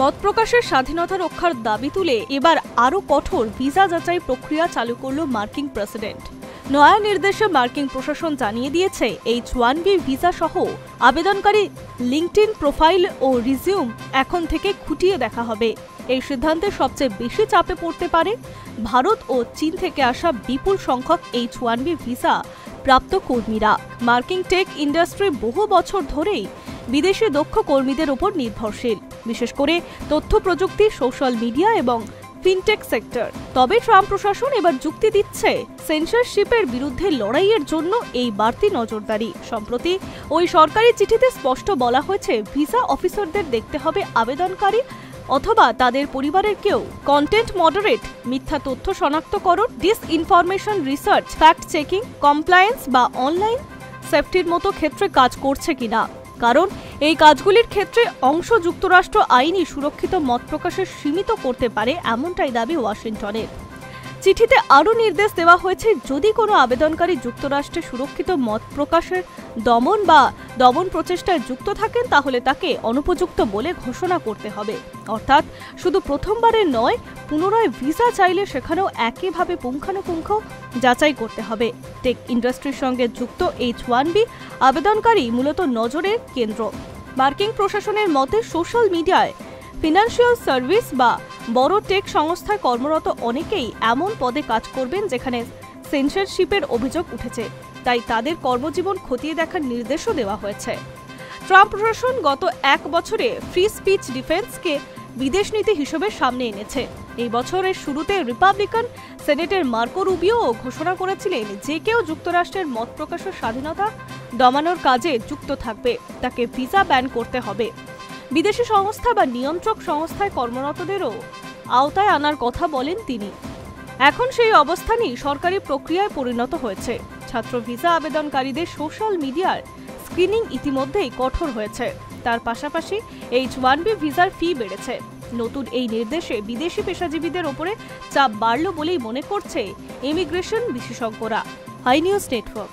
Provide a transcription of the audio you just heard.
মত প্রকাশের স্বাধীনতা রক্ষার দাবি তুলে এবার আরও কঠোর ভিসা যাচাই প্রক্রিয়া চালু করল মার্কিন প্রেসিডেন্ট। নয়া নির্দেশে মার্কিন প্রশাসন জানিয়ে দিয়েছে H-1B ভিসা সহ আবেদনকারী লিঙ্কডইন প্রোফাইল ও রিজিউম এখন থেকে খুঁটিয়ে দেখা হবে। এই সিদ্ধান্তে সবচেয়ে বেশি চাপে পড়তে পারে ভারত ও চীন থেকে আসা বিপুল সংখ্যক H-1B ভিসা প্রাপ্ত কর্মীরা। মার্কিন টেক ইন্ডাস্ট্রি বহু বছর ধরেই বিদেশি দক্ষ কর্মীদের উপর নির্ভরশীল, বিশেষ করে তথ্য প্রযুক্তি, সোশ্যাল মিডিয়া এবং ফিনটেক সেক্টর। তবে ট্রাম্প প্রশাসন এবার যুক্তি দিচ্ছে সেন্সরশিপের বিরুদ্ধে লড়াইয়ের জন্য এই বাড়তি নজরদারি। সম্প্রতি ওই সরকারি চিঠিতে স্পষ্ট বলা হয়েছে, ভিসা অফিসারদের দেখতে হবে আবেদনকারী অথবা তাদের পরিবারের কেউ কন্টেন্ট মডারেট, মিথ্যা তথ্য শনাক্তকরণ, disinformation research, fact checking, compliance বা অনলাইন সেফটির মতো ক্ষেত্রে কাজ করছে কিনা। কারণ এই কাজগুলির ক্ষেত্রে অংশ যুক্তরাষ্ট্র আইনি সুরক্ষিত মত প্রকাশে সীমিত করতে পারে, এমনটাই দাবি ওয়াশিংটনের। চিঠিতে আরও নির্দেশ দেওয়া হয়েছে, যদি কোনো আবেদনকারী যুক্তরাষ্ট্রে সুরক্ষিত মত প্রকাশের দমন প্রচেষ্টায় যুক্ত থাকেন তাহলে তাকে অনুপযুক্ত বলে ঘোষণা করতে হবে। অর্থাৎ শুধু প্রথমবারের নয়, পুনরায় ভিসা চাইলে সেখানেও একইভাবে পুঙ্খানুপুঙ্খ যাচাই করতে হবে। টেক ইন্ডাস্ট্রির সঙ্গে যুক্ত H-1B আবেদনকারী মূলত নজরের কেন্দ্র। মার্কিন প্রশাসনের মতে, সোশ্যাল মিডিয়ায়, ফিনান্সিয়াল সার্ভিস বা বড় টেক সংস্থায় কর্মরত অনেকেই এমন পদে কাজ করবেন যেখানে সেন্সরশিপের অভিযোগ উঠেছে, তাই তাদের কর্মজীবন খতিয়ে দেখার নির্দেশও দেওয়া হয়েছে। ট্রাম্প প্রশাসন গত এক বছরে ফ্রি স্পিচ ডিফেন্সকে বিদেশ নীতি হিসেবে সামনে এনেছে। এই বছরের শুরুতে রিপাবলিকান সেনেটের মার্কো রুবিও ঘোষণা করেছিলেন, যে কেউ যুক্তরাষ্ট্রের মত প্রকাশের স্বাধীনতা দমানোর কাজে যুক্ত থাকবে তাকে ভিসা ব্যান করতে হবে। বিদেশি সংস্থা বা নিয়ন্ত্রক সংস্থায় কর্মরতদেরও আওতায় আনার কথা বলেন তিনি। এখন সেই অবস্থানই সরকারি প্রক্রিয়ায় পরিণত হয়েছে। ছাত্র ভিসা আবেদনকারীদের সোশ্যাল মিডিয়ার স্ক্রিনিং ইতিমধ্যেই কঠোর হয়েছে। তার পাশাপাশি H-1B ভিসার ফি বেড়েছে। নতুন এই নির্দেশে বিদেশি পেশাজীবীদের ওপরে চাপ বাড়ল বলেই মনে করছে ইমিগ্রেশন বিশেষজ্ঞরা। Hi news network.